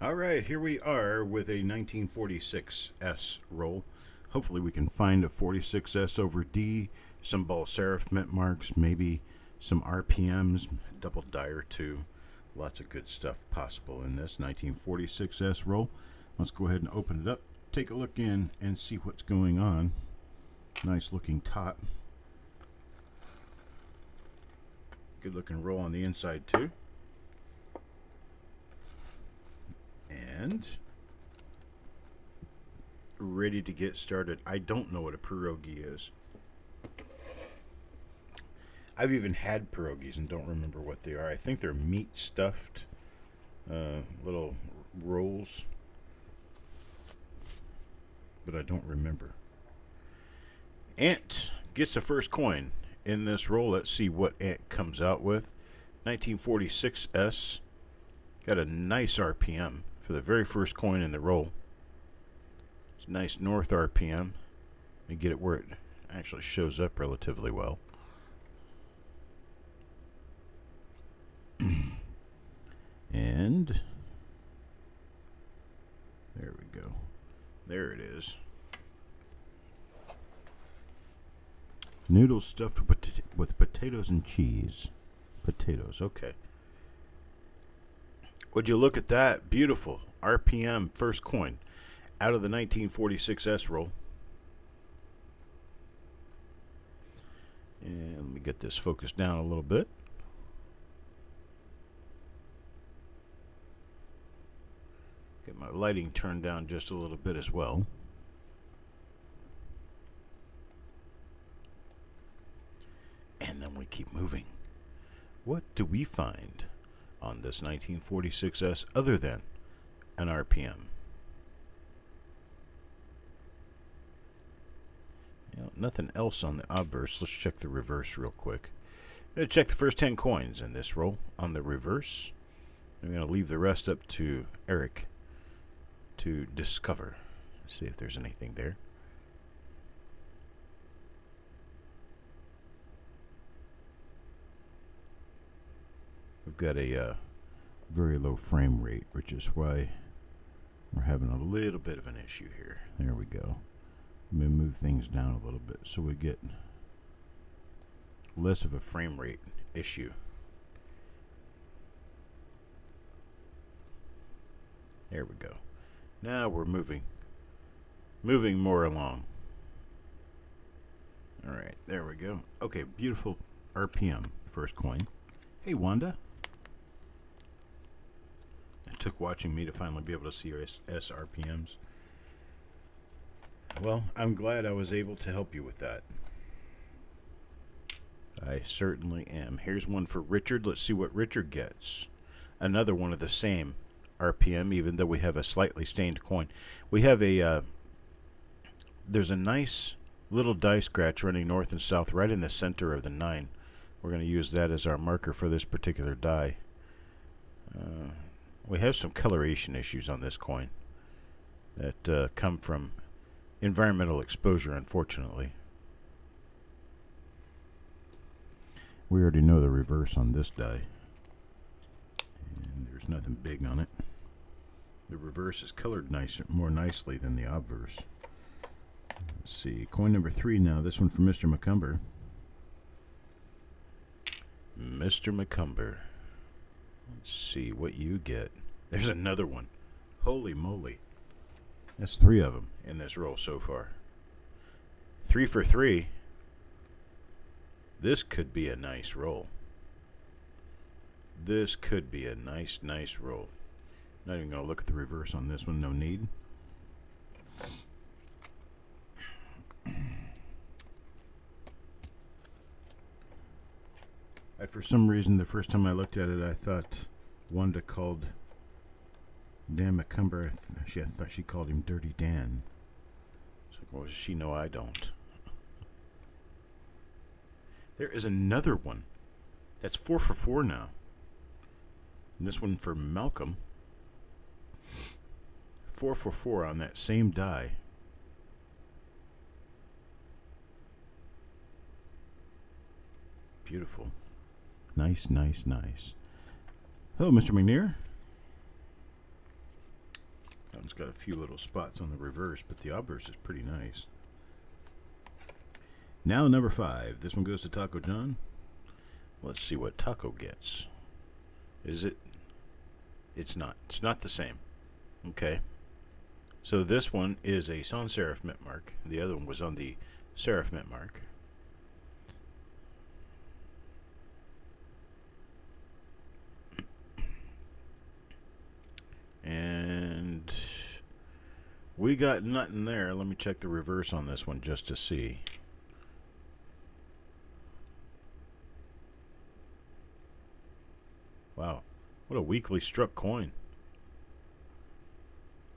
All right, here we are with a 1946S roll. Hopefully we can find a 46S over D, some ball serif mint marks, maybe some RPMs, double die or two. Lots of good stuff possible in this 1946S roll. Let's go ahead and open it up, take a look in, and see what's going on. Nice looking top. Good looking roll on the inside too. And ready to get started. I don't know what a pierogi is. I've even had pierogies and don't remember what they are. I think they're meat stuffed little rolls, but I don't remember. Ant gets the first coin in this roll. Let's see what Ant comes out with. 1946S. Got a nice RPM for the very first coin in the roll. It's a nice north RPM. Let me get it where it actually shows up relatively well. And there we go. There it is. Noodles stuffed with potatoes and cheese. Potatoes, okay. Would you look at that? Beautiful. RPM first coin out of the 1946S roll. And let me get this focused down a little bit. Get my lighting turned down just a little bit as well. And then we keep moving. What do we find on this 1946S other than an RPM? You know, nothing else on the obverse. Let's check the reverse real quick. I'm going to check the first 10 coins in this roll on the reverse. I'm going to leave the rest up to Eric to discover. See if there's anything there. We've got a very low frame rate, which is why we're having a little bit of an issue here. There we go. Let me move things down a little bit so we get less of a frame rate issue. There we go. Now we're moving more along. All right, there we go. Okay, beautiful RPM first coin. Hey, Wanda. It took watching me to finally be able to see S RPMs. Well, I'm glad I was able to help you with that. I certainly am. Here's one for Richard. Let's see what Richard gets. Another one of the same RPM, even though we have a slightly stained coin. We have a, there's a nice little die scratch running north and south right in the center of the 9. We're going to use that as our marker for this particular die. We have some coloration issues on this coin that come from environmental exposure, unfortunately. We already know the reverse on this die, and there's nothing big on it. The reverse is colored more nicely than the obverse. Let's see, coin number 3 now. This one from Mr. McCumber. Mr. McCumber. Let's see what you get. There's another one. Holy moly. That's 3 of them in this roll so far. 3 for 3. This could be a nice roll. This could be a nice roll. Not even going to look at the reverse on this one. No need. For some reason, the first time I looked at it, I thought Wanda called Dan McCumber. I thought she called him Dirty Dan. It's like, well, does she know I don't? There is another one. That's 4 for 4 now. And this one for Malcolm. 4 for 4 on that same die. Beautiful. Nice. Hello, Mr. McNear. It's got a few little spots on the reverse, but the obverse is pretty nice. Now number 5. This one goes to Taco John. Let's see what Taco gets. Is it? It's not. It's not the same. Okay. So this one is a sans serif mint mark. The other one was on the serif mint mark. And we got nothing there. Let me check the reverse on this one just to see. Wow, what a weakly struck coin.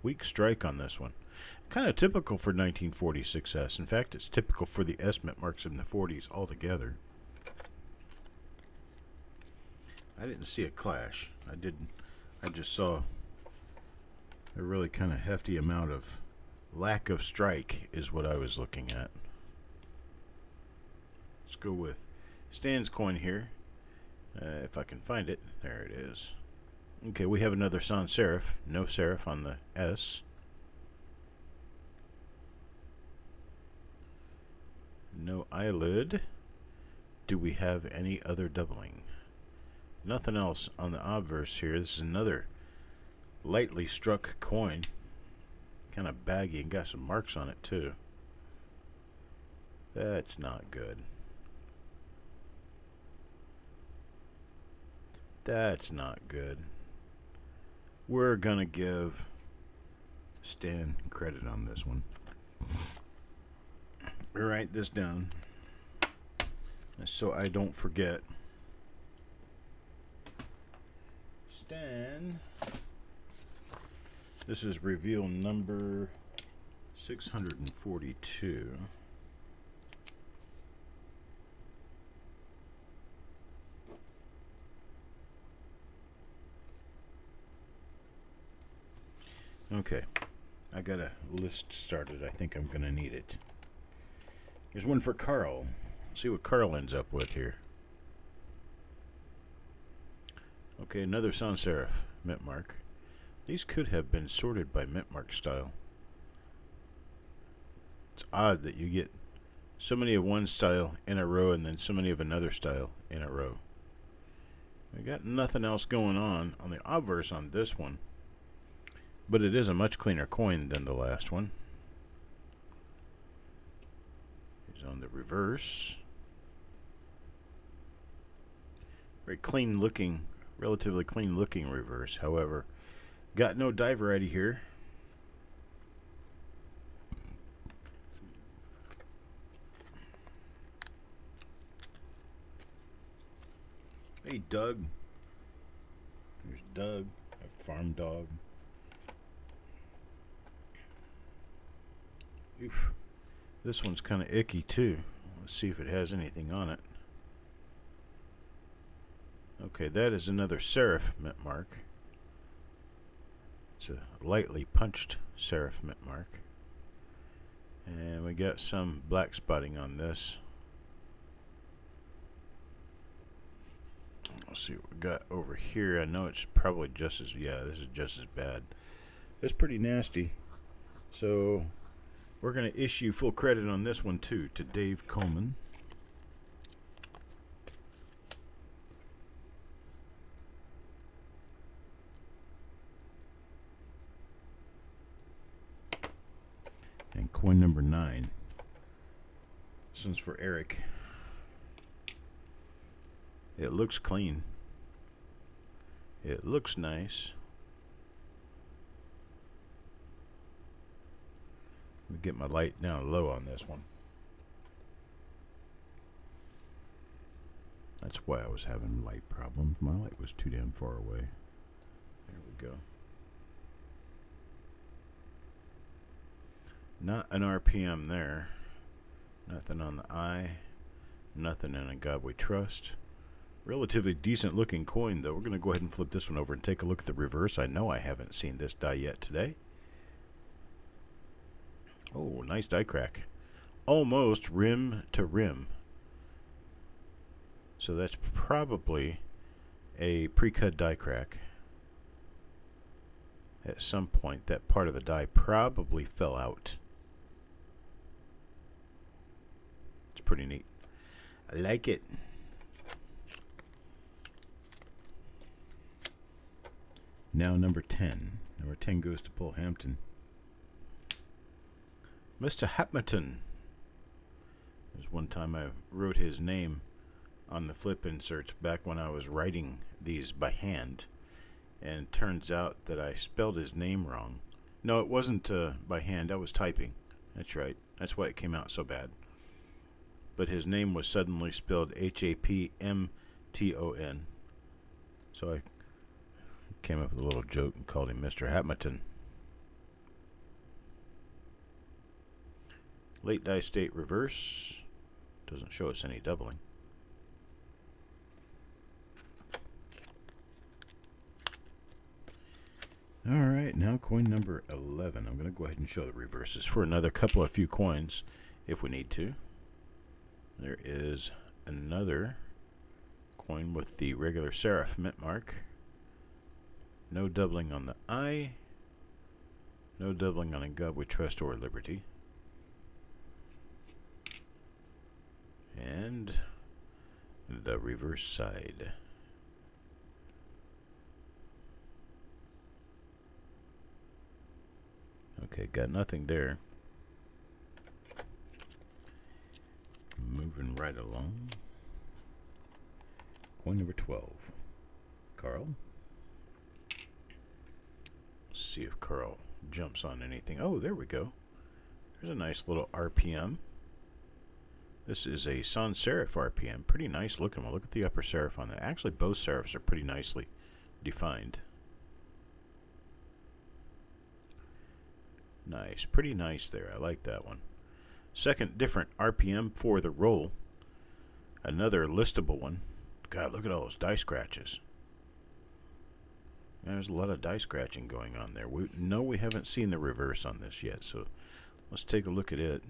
Weak strike on this one. Kind of typical for 1946S. In fact, it's typical for the S mint marks in the 40s altogether. I didn't see a clash. I just saw a really kind of hefty amount of lack of strike is what I was looking at. Let's go with Stan's coin here. If I can find it. There it is. Okay, we have another sans serif. No serif on the S. No eyelid. Do we have any other doubling? Nothing else on the obverse here. This is another lightly struck coin. Kind of baggy and got some marks on it too. That's not good. That's not good. We're gonna give Stan credit on this one. Write this down so I don't forget. Stan. This is reveal number 642. Okay, I got a list started. I think I'm going to need it. Here's one for Carl. Let's see what Carl ends up with here. Okay, another sans serif mint mark. These could have been sorted by mint mark style. It's odd that you get so many of one style in a row and then so many of another style in a row. We got nothing else going on the obverse on this one. But it is a much cleaner coin than the last one. It's on the reverse. Very clean looking, relatively clean looking reverse. However, got no die variety here. Hey, Doug. Here's Doug, a farm dog. Oof. This one's kind of icky too. Let's see if it has anything on it. Okay, that is another serif mint mark. It's a lightly punched serif mint mark. And we got some black spotting on this. Let's see what we got over here. I know it's probably just as, yeah, this is just as bad. It's pretty nasty. So we're going to issue full credit on this one too to Dave Coleman. And coin number 9. This one's for Eric. It looks clean. It looks nice. Let me get my light down low on this one. That's why I was having light problems. My light was too damn far away. There we go. Not an RPM there. Nothing on the eye. Nothing in A God We Trust. Relatively decent looking coin though. We're going to go ahead and flip this one over and take a look at the reverse. I know I haven't seen this die yet today. Oh, nice die crack. Almost rim to rim. So that's probably a pre-cut die crack. at some point that part of the die probably fell out. It's pretty neat. I like it. Now number 10. Number 10 goes to Paul Hampton. Mr. Hapmerton. There's one time I wrote his name on the flip inserts back when I was writing these by hand. And it turns out that I spelled his name wrong. No, it wasn't by hand. I was typing. That's right. That's why it came out so bad. But his name was suddenly spelled Hapmton. So I came up with a little joke and called him Mr. Hapmerton. Late die state reverse. Doesn't show us any doubling. Alright, now coin number 11. I'm going to go ahead and show the reverses for another few coins if we need to. There is another coin with the regular serif mint mark. No doubling on the I. No doubling on In God We Trust or Liberty. And the reverse side. Okay, got nothing there. Moving right along. Coin number 12. Carl. Let's see if Carl jumps on anything. Oh, there we go. There's a nice little RPM. This is a sans serif RPM. Pretty nice looking. Well, look at the upper serif on that. Actually, both serifs are pretty nicely defined. Nice. Pretty nice there. I like that one. Second different RPM for the roll. Another listable one. God, look at all those die scratches. There's a lot of die scratching going on there. We haven't seen the reverse on this yet, so let's take a look at it.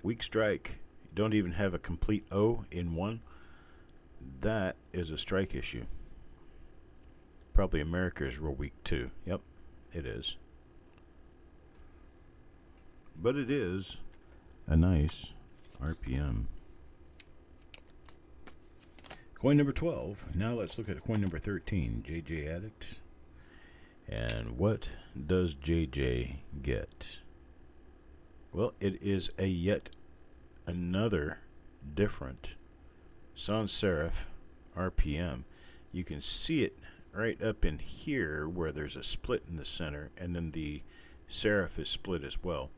Weak strike. You don't even have a complete O in one. That is a strike issue. Probably America is real weak too. Yep, it is. But it is a nice RPM. Coin number 12. Now let's look at coin number 13. JJ Addict. And what does JJ get? Well, it is a yet another different sans serif RPM. You can see it right up in here where there's a split in the center, and then the serif is split as well.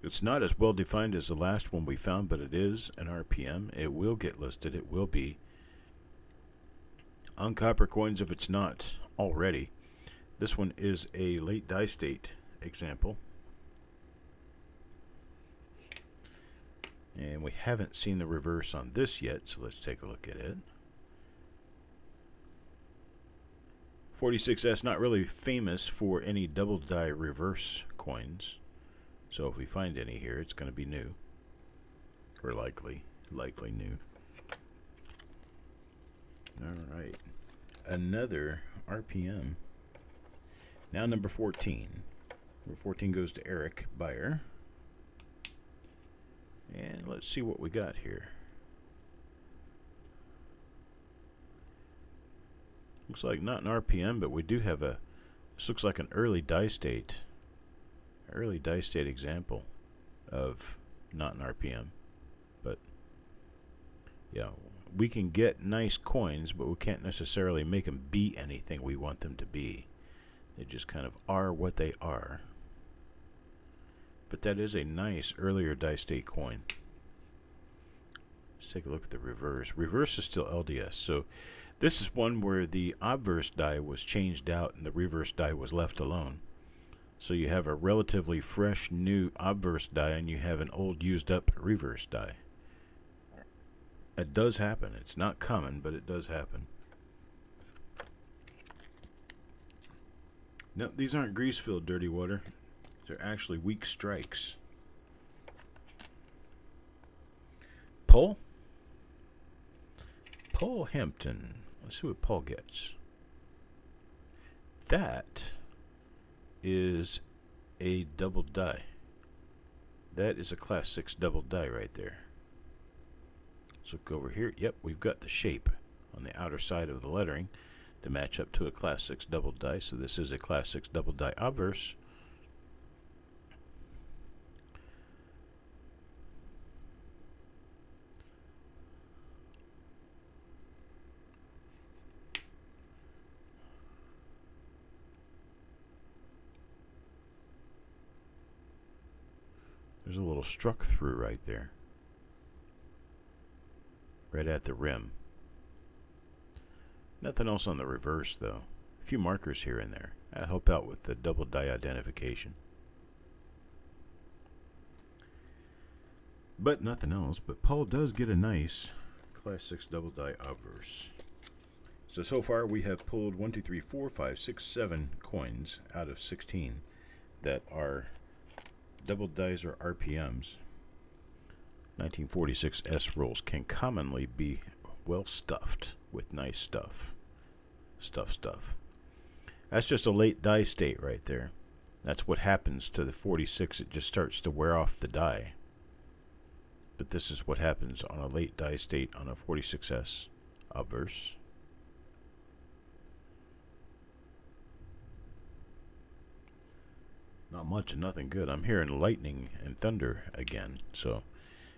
It's not as well defined as the last one we found, but it is an RPM. It will get listed. It will be on copper coins if it's not already. This one is a late die state example. And we haven't seen the reverse on this yet, so let's take a look at it. 46S, not really famous for any double die reverse coins. So if we find any here, it's going to be new. Or likely new. Alright. Another RPM. Now number 14. Number 14 goes to Eric Beyer. And let's see what we got here. Looks like not an RPM, but we do have a, this looks like an early die state example of not an RPM. But yeah, we can get nice coins, but we can't necessarily make them be anything we want them to be. They just kind of are what they are. But that is a nice earlier die state coin. Let's take a look at the reverse. Reverse is still LDS. So this is one where the obverse die was changed out and the reverse die was left alone. So you have a relatively fresh new obverse die and you have an old used up reverse die. It does happen. It's not common, but it does happen. No, these aren't grease-filled dirty water. They're actually weak strikes. Paul Hampton. Let's see what Paul gets. that is a double die. That is a Class 6 double die right there. Let's look over here. Yep, we've got the shape on the outer side of the lettering to match up to a Class 6 double die. So this is a Class 6 double die obverse. There's a little struck through right there, right at the rim. Nothing else on the reverse though. A few markers here and there. That'll help out with the double die identification. But nothing else. But Paul does get a nice Class 6 double die obverse. So far we have pulled 1, 2, 3, 4, 5, 6, 7 coins out of 16 that are double dies or RPMs. 1946 S rolls can commonly be well stuffed with nice stuff. Stuff. That's just a late die state right there. That's what happens to the 46. It just starts to wear off the die. But this is what happens on a late die state on a 46S obverse. Not much and nothing good. I'm hearing lightning and thunder again, so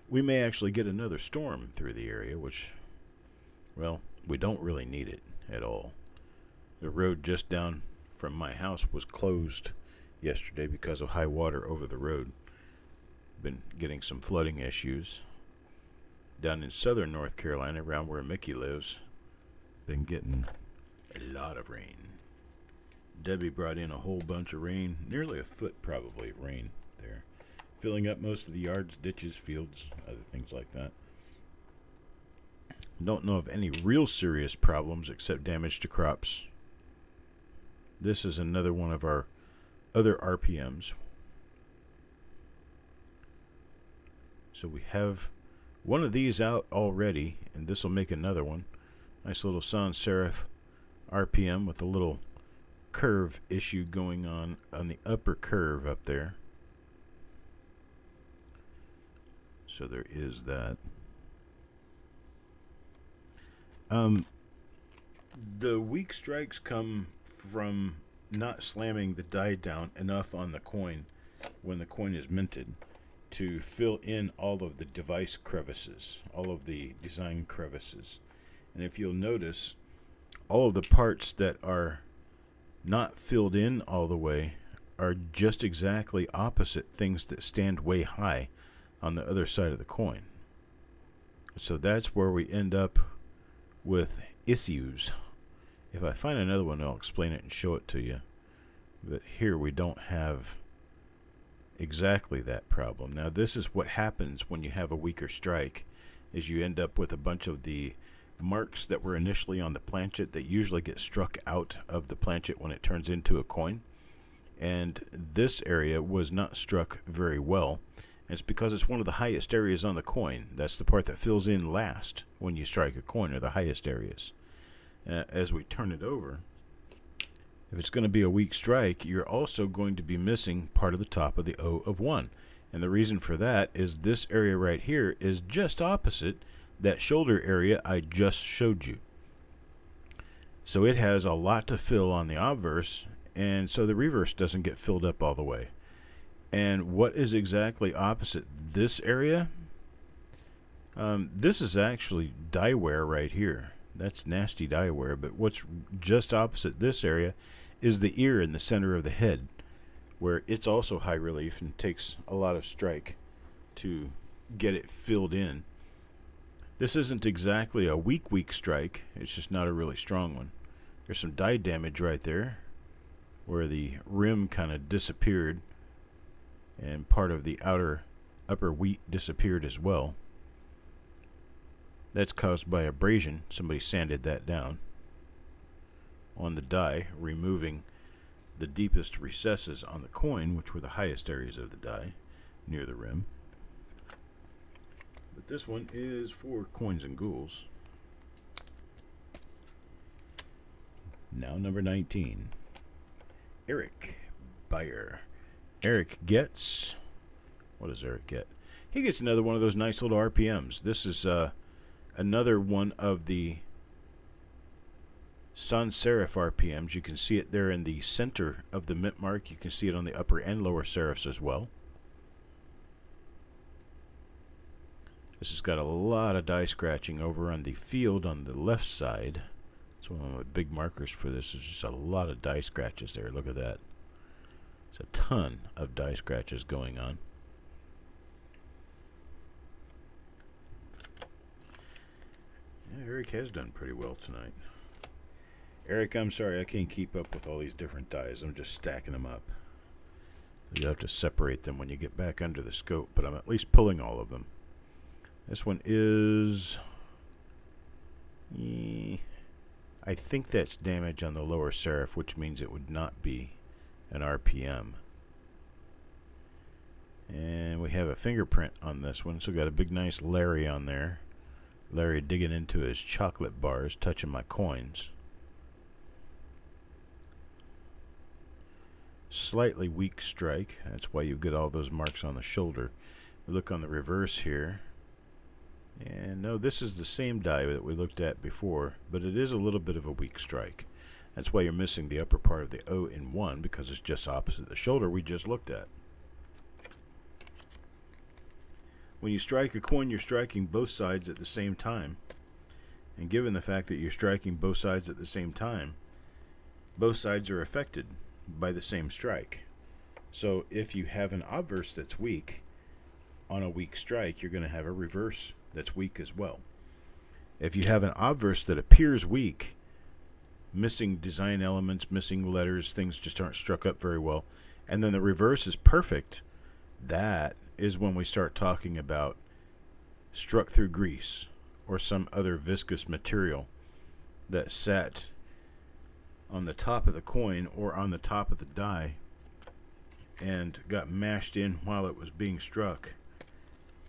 we may actually get another storm through the area, which, well, we don't really need it at all. The road just down from my house was closed yesterday because of high water over the road. Been getting some flooding issues. Down in southern North Carolina, around where Mickey lives, been getting a lot of rain. Debbie brought in a whole bunch of rain, nearly a foot probably of rain there, filling up most of the yards, ditches, fields, other things like that. Don't know of any real serious problems except damage to crops. This is another one of our other RPMs. So we have one of these out already, and this will make another one. Nice little sans serif RPM with a little curve issue going on the upper curve up there. So there is that. The weak strikes come from not slamming the die down enough on the coin when the coin is minted to fill in all of the device crevices, all of the design crevices. And if you'll notice, all of the parts that are not filled in all the way are just exactly opposite things that stand way high on the other side of the coin. So that's where we end up with issues. If I find another one, I'll explain it and show it to you. But here we don't have exactly that problem. Now this is what happens when you have a weaker strike, is you end up with a bunch of the marks that were initially on the planchet that usually get struck out of the planchet when it turns into a coin. And this area was not struck very well. And it's because it's one of the highest areas on the coin. That's the part that fills in last when you strike a coin, are the highest areas. As we turn it over, if it's going to be a weak strike, you're also going to be missing part of the top of the O of 1. And the reason for that is this area right here is just opposite that shoulder area I just showed you. So it has a lot to fill on the obverse, and so the reverse doesn't get filled up all the way. And what is exactly opposite this area? This is actually die wear right here. That's nasty die wear, but what's just opposite this area is the ear in the center of the head, where it's also high relief and takes a lot of strike to get it filled in. This isn't exactly a weak strike, it's just not a really strong one. There's some die damage right there, where the rim kind of disappeared, and part of the upper wheat disappeared as well. That's caused by abrasion. Somebody sanded that down on the die, removing the deepest recesses on the coin, which were the highest areas of the die, near the rim. But this one is for coins and ghouls. Now number 19. Eric Beyer. Eric gets... What does Eric get? He gets another one of those nice little RPMs. This is another one of the sans serif RPMs. You can see it there in the center of the mint mark. You can see it on the upper and lower serifs as well. This has got a lot of die scratching over on the field on the left side. That's one of my big markers for this. There's just a lot of die scratches there. Look at that. There's a ton of die scratches going on. Yeah, Eric has done pretty well tonight. Eric, I'm sorry, I can't keep up with all these different dies. I'm just stacking them up. You have to separate them when you get back under the scope, but I'm at least pulling all of them. This one is... I think that's damage on the lower serif, which means it would not be an RPM. And we have a fingerprint on this one, so we got a big nice Larry on there. Larry digging into his chocolate bars, touching my coins. Slightly weak strike, that's why you get all those marks on the shoulder. We look on the reverse here. And no, this is the same die that we looked at before, but it is a little bit of a weak strike. That's why you're missing the upper part of the O in 1, because it's just opposite the shoulder we just looked at. When you strike a coin, you're striking both sides at the same time. And given the fact that you're striking both sides at the same time, both sides are affected by the same strike. So if you have an obverse that's weak, on a weak strike, you're going to have a reverse that's weak as well. If you have an obverse that appears weak, missing design elements, missing letters, things just aren't struck up very well, and then the reverse is perfect, that is when we start talking about struck through grease or some other viscous material that sat on the top of the coin or on the top of the die and got mashed in while it was being struck,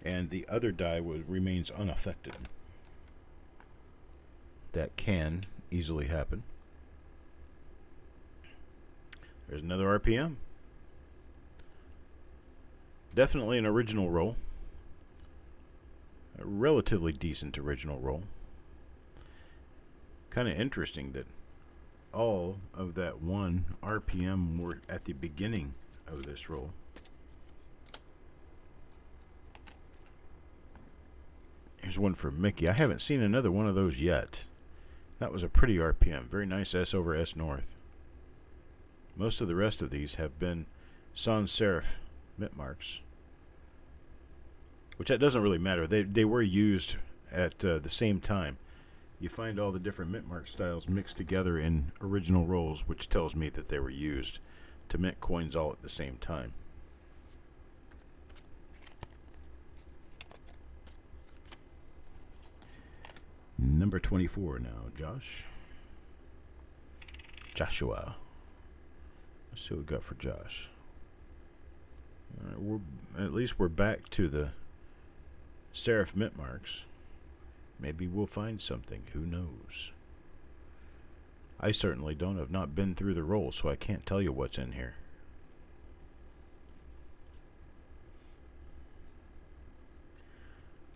and the other die remains unaffected. That can easily happen. There's another RPM. Definitely an original roll. A relatively decent original roll. Kind of interesting that all of that 1 RPM were at the beginning of this roll. Here's one for Mickey. I haven't seen another one of those yet. That was a pretty RPM. Very nice S over S North. Most of the rest of these have been sans serif mint marks, which that doesn't really matter. They were used at the same time. You find all the different mint mark styles mixed together in original rolls, which tells me that they were used to mint coins all at the same time. Number 24 now, Joshua. Let's see what we got for Josh. At least we're back to the serif mint marks. Maybe we'll find something. Who knows? I certainly don't. Have not been through the roll, so I can't tell you what's in here.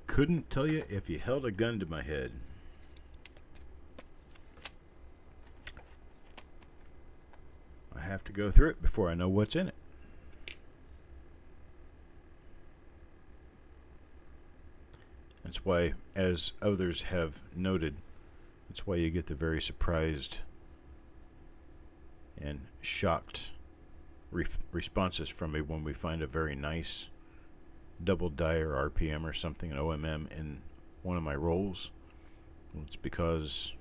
Couldn't tell you if you held a gun to my head. I have to go through it before I know what's in it. That's why, as others have noted, that's why you get the very surprised and shocked responses from me when we find a very nice double die or RPM or something, an OMM in one of my rolls. Well, it's because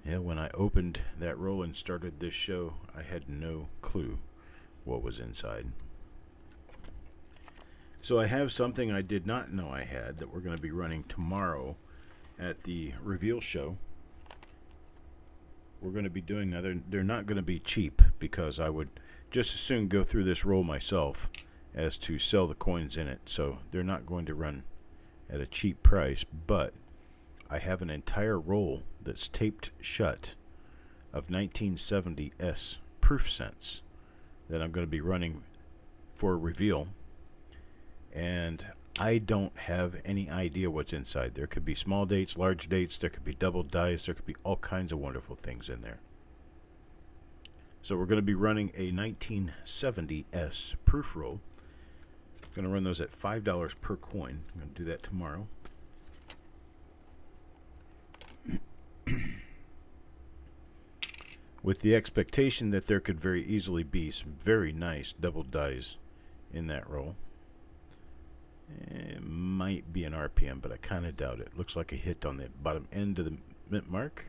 when I opened that roll and started this show, I had no clue what was inside. So I have something I did not know I had that we're going to be running tomorrow at the reveal show. We're going to be doing that. They're not going to be cheap, because I would just as soon go through this roll myself as to sell the coins in it. So they're not going to run at a cheap price, but I have an entire roll that's taped shut of 1970 S proof cents that I'm going to be running for a reveal. And I don't have any idea what's inside. There could be small dates, large dates, there could be double dice, there could be all kinds of wonderful things in there. So we're going to be running a 1970S proof roll. I'm going to run those at $5 per coin. I'm going to do that tomorrow. With the expectation that there could very easily be some very nice double dice in that roll. It might be an RPM, but I kind of doubt it. Looks like a hit on the bottom end of the mint mark.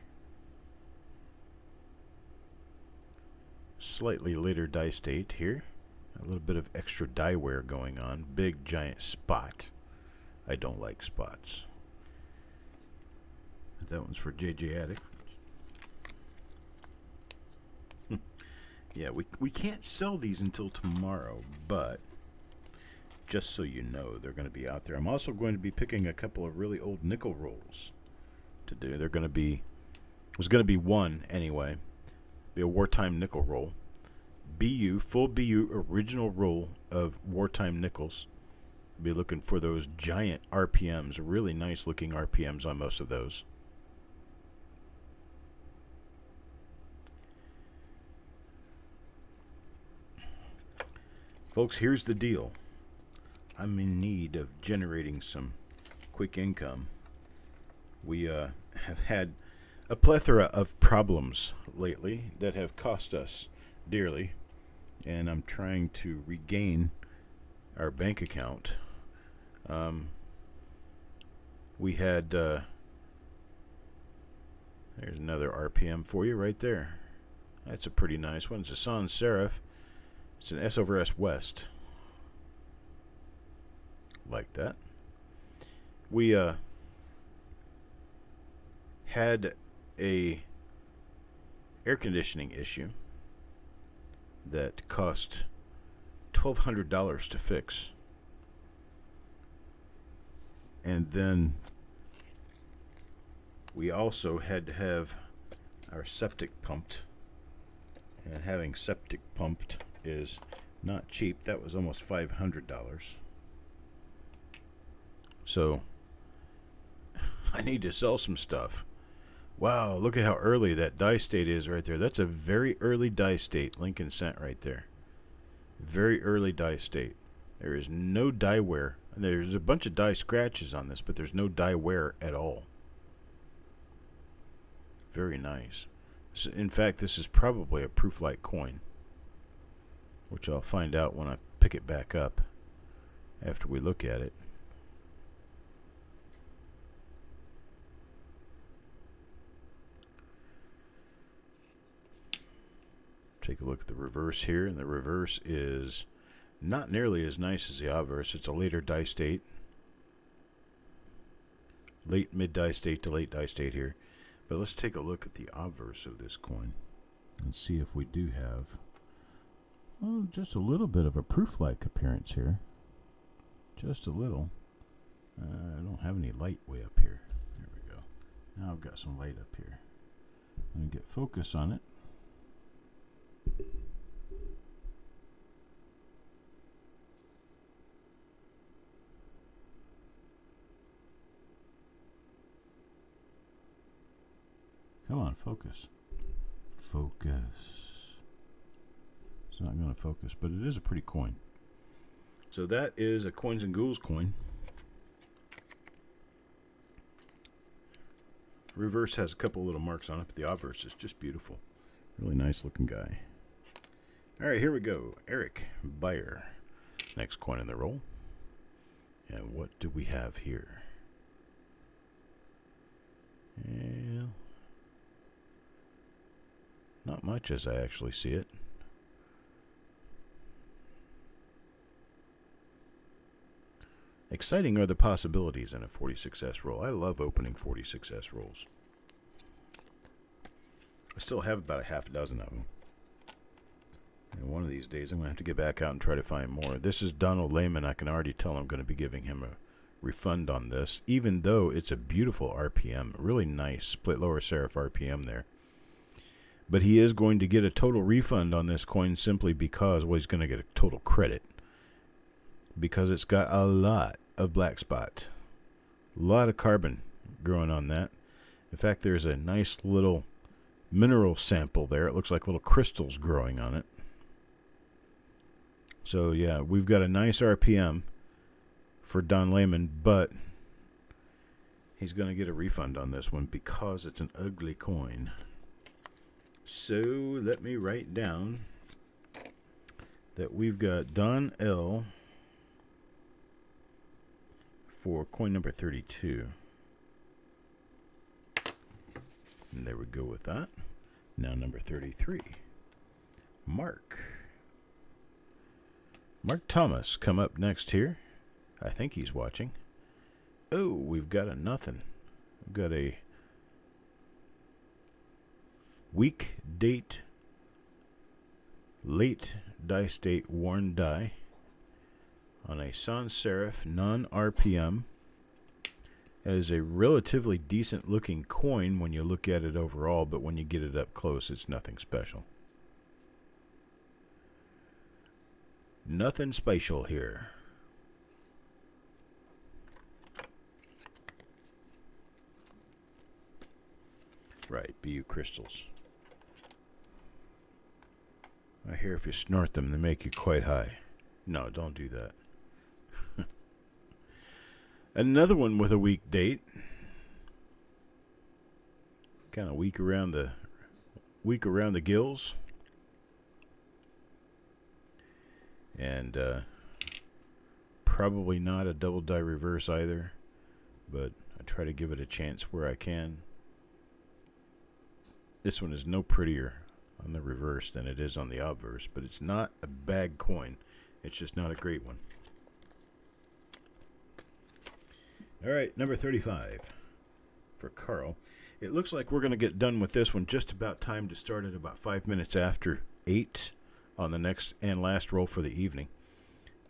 Slightly later dice date here. A little bit of extra die wear going on. Big giant spot. I don't like spots. That one's for JJ Addict. Yeah, we can't sell these until tomorrow, but just so you know, they're going to be out there. I'm also going to be picking a couple of really old nickel rolls to do. They're going to be, there's going to be one anyway, be a wartime nickel roll. BU, full BU original roll of wartime nickels. Be looking for those giant RPMs, really nice looking RPMs on most of those. Folks, here's the deal. I'm in need of generating some quick income. We have had a plethora of problems lately that have cost us dearly, and I'm trying to regain our bank account. We had there's another RPM for you right there. That's a pretty nice one. It's a sans serif. It's an S over S West. Like that. We had a air conditioning issue that cost $1,200 to fix. And then we also had to have our septic pumped. And having septic pumped is not cheap. That was almost $500. So I need to sell some stuff. Wow, look at how early that die state is right there. That's a very early die state Lincoln sent right there. Very early die state. There is no die wear. There's a bunch of die scratches on this, but there's no die wear at all. Very nice. So, in fact, this is probably a proof-like coin, which I'll find out when I pick it back up after we look at it. Take a look at the reverse here, and the reverse is not nearly as nice as the obverse. It's a later die state. Late mid die state to late die state here. But let's take a look at the obverse of this coin and see if we do have just a little bit of a proof-like appearance here. Just a little. I don't have any light way up here. There we go. Now I've got some light up here. Let me get focus on it. Come on, focus. Focus. It's not going to focus, but it is a pretty coin. So that is a Coins and Ghouls coin. Reverse has a couple little marks on it, but the obverse is just beautiful. Really nice looking guy. All right, here we go. Eric Beyer. Next coin in the roll. And what do we have here? Yeah. Not much as I actually see it. Exciting are the possibilities in a 46S roll. I love opening 46S rolls. I still have about a half dozen of them. And one of these days I'm going to have to get back out and try to find more. This is Donald Lehman. I can already tell I'm going to be giving him a refund on this, even though it's a beautiful RPM. Really nice split lower serif RPM there. But he is going to get a total refund on this coin simply because, well, he's going to get a total credit. Because it's got a lot of black spot. A lot of carbon growing on that. In fact, there's a nice little mineral sample there. It looks like little crystals growing on it. So, yeah, we've got a nice RPM for Don Lehman, but he's going to get a refund on this one because it's an ugly coin. So, let me write down that we've got Don L for coin number 32. And there we go with that. Now number 33. Mark Thomas come up next here. I think he's watching. Oh, we've got a nothing. We've got a week date, late die state worn die on a sans serif non-RPM. As a relatively decent looking coin when you look at it overall, but when you get it up close, it's nothing special. Nothing special here. Right, BU crystals. I hear if you snort them, they make you quite high. No, don't do that. Another one with a weak date. Kind of weak around the gills. And probably not a double die reverse either, but I try to give it a chance where I can. This one is no prettier on the reverse than it is on the obverse, but it's not a bad coin. It's just not a great one. All right, number 35 for Carl. It looks like we're going to get done with this one just about time to start at about 5 minutes after 8 on the next and last roll for the evening.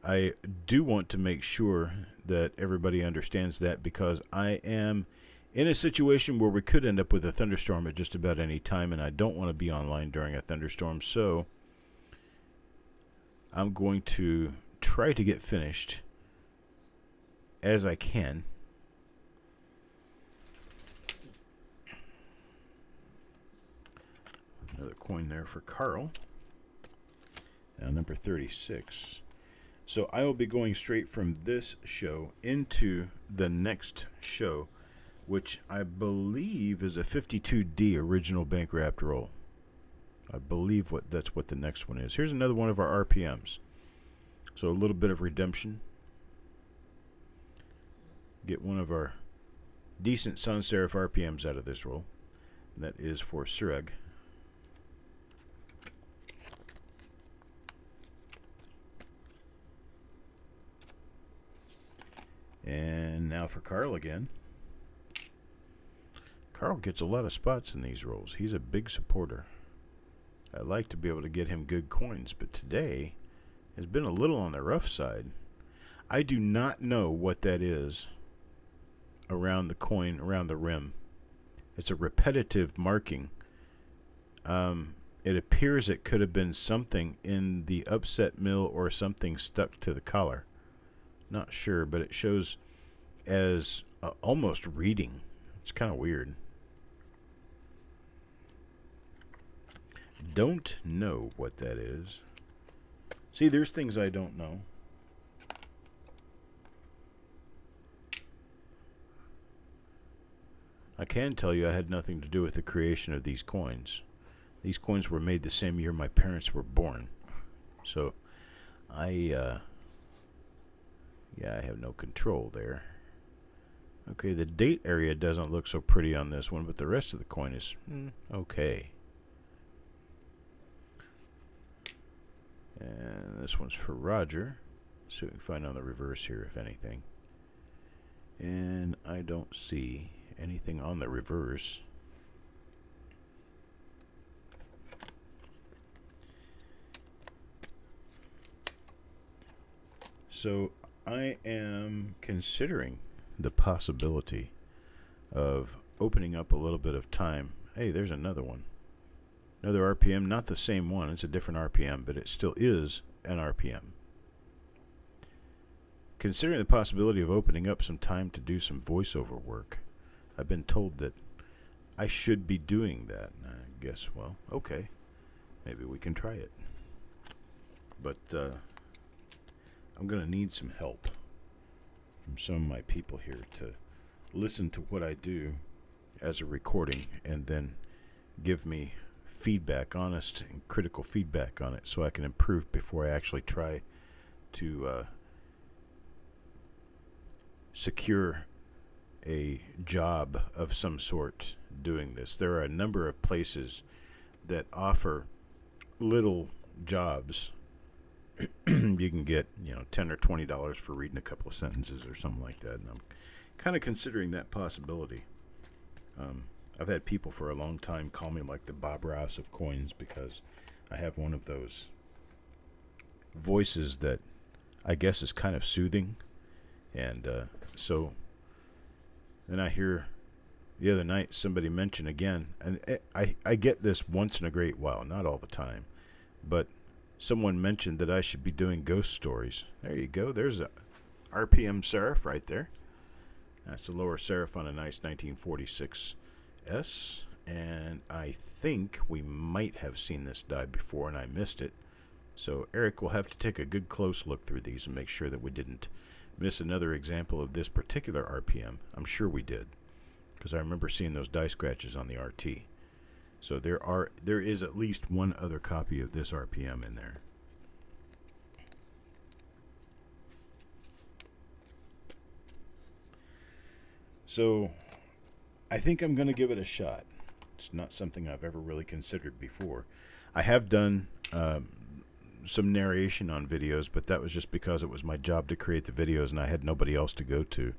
I do want to make sure that everybody understands that because I am in a situation where we could end up with a thunderstorm at just about any time, and I don't want to be online during a thunderstorm, so I'm going to try to get finished as I can. Another coin there for Carl. Now number 36. So I will be going straight from this show into the next show, which I believe is a 52D original bank wrapped roll. I believe that's what the next one is. Here's another one of our RPMs. So a little bit of redemption. Get one of our decent sans serif RPMs out of this roll. That is for Sureg. And now for Carl again. Carl gets a lot of spots in these rolls. He's a big supporter. I like to be able to get him good coins, but today has been a little on the rough side. I do not know what that is around the coin, around the rim. It's a repetitive marking. It appears it could have been something in the upset mill or something stuck to the collar. Not sure, but it shows as almost reading. It's kind of weird. Don't know what that is. See, there's things I don't know. I can tell you I had nothing to do with the creation of these coins. These coins were made the same year my parents were born. So, I have no control there. Okay, the date area doesn't look so pretty on this one, but the rest of the coin is okay. And this one's for Roger. See what we can find on the reverse here, if anything. And I don't see anything on the reverse. So I am considering the possibility of opening up a little bit of time. Hey, there's another one. Another RPM, not the same one. It's a different RPM, but it still is an RPM. Considering the possibility of opening up some time to do some voiceover work, I've been told that I should be doing that. And I guess, well, okay. Maybe we can try it. But I'm going to need some help from some of my people here to listen to what I do as a recording and then give me feedback, honest and critical feedback on it, so I can improve before I actually try to secure a job of some sort doing this. There are a number of places that offer little jobs. You can get, $10 or $20 for reading a couple of sentences or something like that, and I'm kind of considering that possibility. I've had people for a long time call me like the Bob Ross of coins because I have one of those voices that I guess is kind of soothing. And so then I hear the other night somebody mention again, and I get this once in a great while, not all the time, but someone mentioned that I should be doing ghost stories. There you go. There's a RPM serif right there. That's the lower serif on a nice 1946 S, and I think we might have seen this die before and I missed it. So Eric will have to take a good close look through these and make sure that we didn't miss another example of this particular RPM. I'm sure we did, because I remember seeing those die scratches on the RT. So there is at least one other copy of this RPM in there. So I think I'm going to give it a shot. It's not something I've ever really considered before. I have done some narration on videos, but that was just because it was my job to create the videos and I had nobody else to go to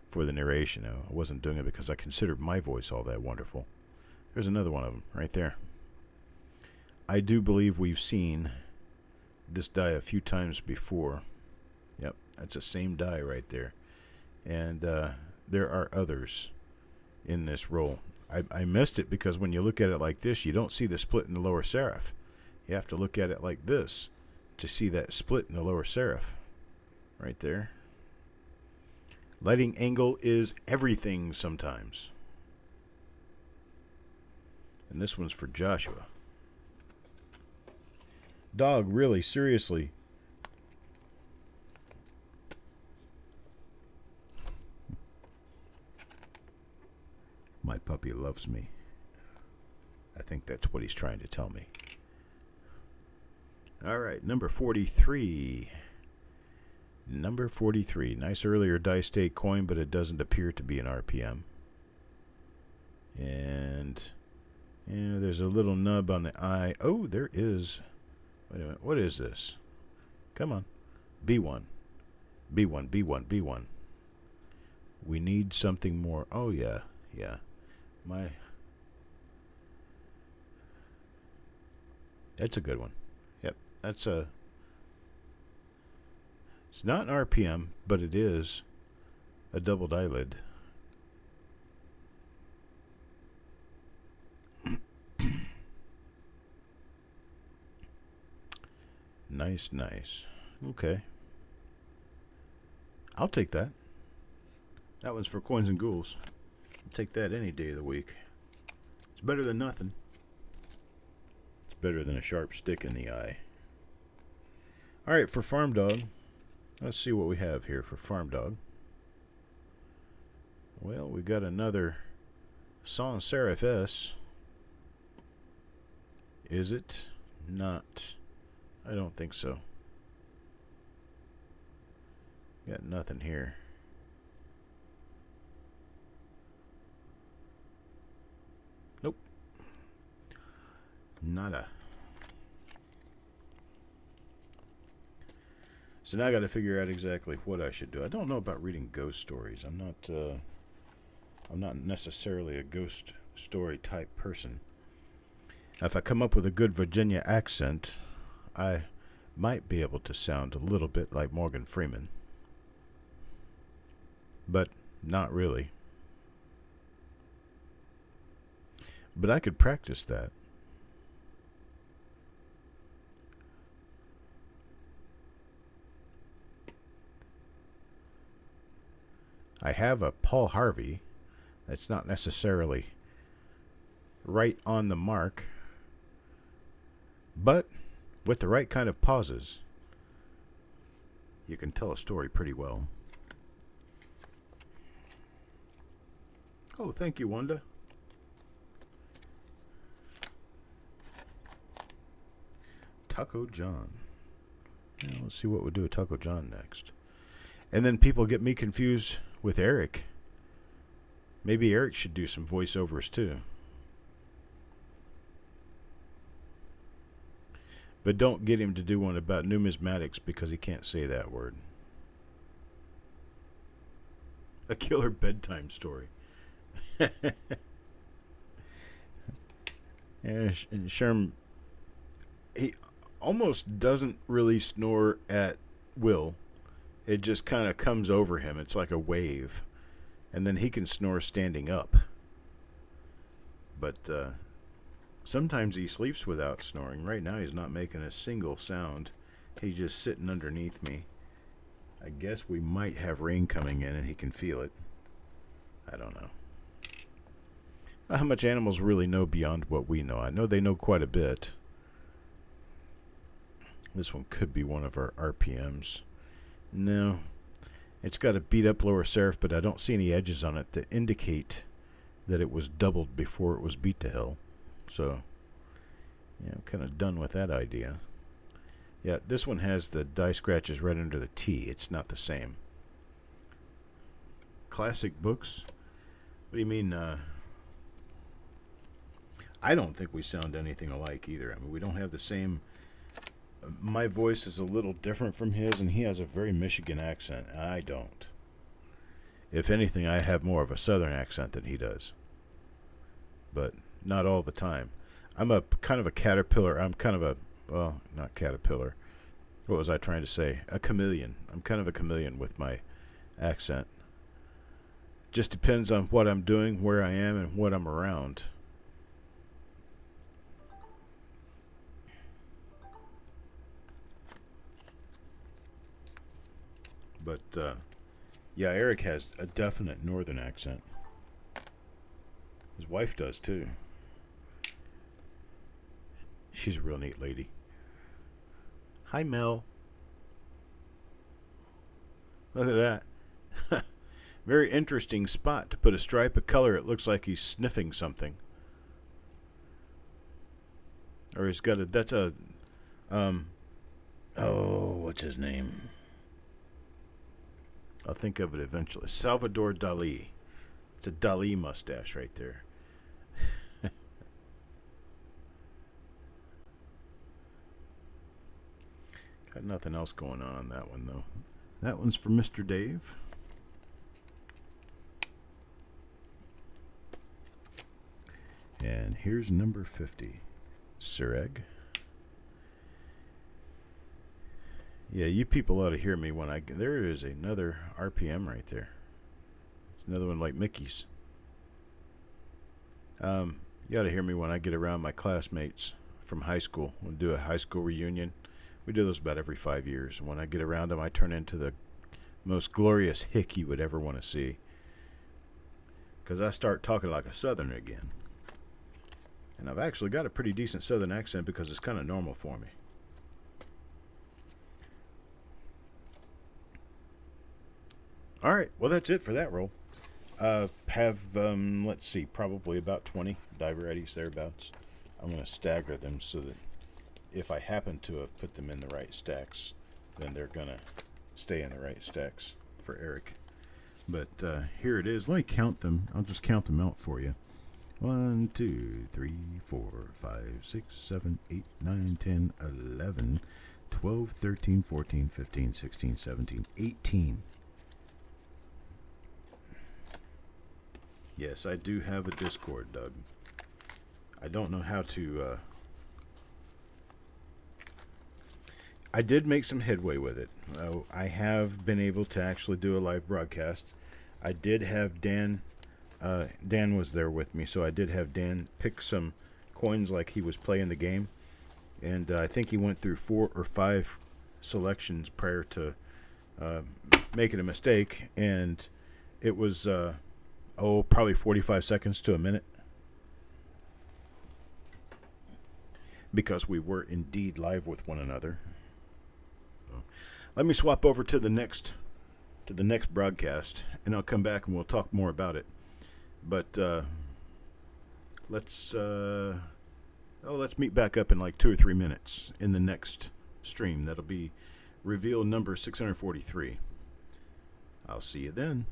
for the narration. I wasn't doing it because I considered my voice all that wonderful. There's another one of them right there. I do believe we've seen this die a few times before. Yep, that's the same die right there. And there are others in this roll. I missed it because when you look at it like this, you don't see the split in the lower serif. You have to look at it like this to see that split in the lower serif. Right there. Lighting angle is everything sometimes. And this one's for Joshua. Dog, really, seriously. My puppy loves me. I think that's what he's trying to tell me. All right, number 43. Number 43. Nice earlier die state coin, but it doesn't appear to be an RPM. And there's a little nub on the eye. Oh, there is. Wait a minute. What is this? Come on. B1. B1, B1, B1. We need something more. Oh, yeah. Yeah. That's a good one. Yep. That's a. It's not an RPM, but it is a double eyelid. Nice, nice. Okay. I'll take that. That one's for coins and ghouls. I'll take that any day of the week. It's better than nothing. It's better than a sharp stick in the eye. Alright, for Farm Dog. Let's see what we have here for Farm Dog. Well, we got another sans serif S. Is it? Not. I don't think so. Got nothing here. Nope. Nada. So now I got to figure out exactly what I should do. I don't know about reading ghost stories. I'm not necessarily a ghost story type person. If I come up with a good Virginia accent, I might be able to sound a little bit like Morgan Freeman. But not really. But I could practice that. I have a Paul Harvey that's not necessarily right on the mark, but with the right kind of pauses, you can tell a story pretty well. Oh, thank you, Wanda. Taco John. Now, let's see what we'll do with Taco John next. And then people get me confused with Eric. Maybe Eric should do some voiceovers too. But don't get him to do one about numismatics because he can't say that word. A killer bedtime story. And Sherm, he almost doesn't really snore at will. It just kind of comes over him. It's like a wave. And then he can snore standing up. But sometimes he sleeps without snoring. Right now he's not making a single sound. He's just sitting underneath me. I guess we might have rain coming in and he can feel it. I don't know. How much animals really know beyond what we know. I know they know quite a bit. This one could be one of our RPMs. No. It's got a beat up lower serif, but I don't see any edges on it that indicate that it was doubled before it was beat to hell. So, yeah, I'm kind of done with that idea. Yeah, this one has the die scratches right under the T. It's not the same. Classic books? What do you mean, I don't think we sound anything alike either. I mean, we don't have the same... My voice is a little different from his, and he has a very Michigan accent, and I don't. If anything, I have more of a southern accent than he does. But not all the time. I'm a kind of a caterpillar. I'm kind of a... Well, not caterpillar. What was I trying to say? A chameleon. I'm kind of a chameleon with my accent. Just depends on what I'm doing, where I am, and what I'm around. But, yeah, Eric has a definite northern accent. His wife does, too. She's a real neat lady. Hi, Mel. Look at that. Very interesting spot to put a stripe of color. It looks like he's sniffing something. Or he's got a... That's a... Oh, what's his name? I'll think of it eventually. Salvador Dali. It's a Dali mustache right there. Got nothing else going on that one, though. That one's for Mr. Dave. And here's number 50. Sureg. Yeah, you people ought to hear me when I... There is another RPM right there. It's another one like Mickey's. You ought to hear me when I get around my classmates from high school. We'll do a high school reunion. We do those about every 5 years. When I get around them, I turn into the most glorious hick you would ever want to see. Because I start talking like a southerner again. And I've actually got a pretty decent southern accent because it's kind of normal for me. Alright, well that's it for that roll. Let's see, probably about 20 diver eddies thereabouts. I'm going to stagger them so that if I happen to have put them in the right stacks, then they're going to stay in the right stacks for Eric. But here it is. Let me count them. I'll just count them out for you. 1, 2, 3, 4, 5, 6, 7, 8, 9, 10, 11, 12, 13, 14, 15, 16, 17, 18. Yes, I do have a Discord, Doug. I don't know how to... I did make some headway with it. I have been able to actually do a live broadcast. I did have Dan... Dan was there with me, so I did have Dan pick some coins like he was playing the game. And I think he went through 4 or 5 selections prior to making a mistake. And It was, probably 45 seconds to a minute. Because we were indeed live with one another. So, let me swap over to the next broadcast, and I'll come back and we'll talk more about it. But let's meet back up in like 2 or 3 minutes in the next stream. That'll be reveal number 643. I'll see you then.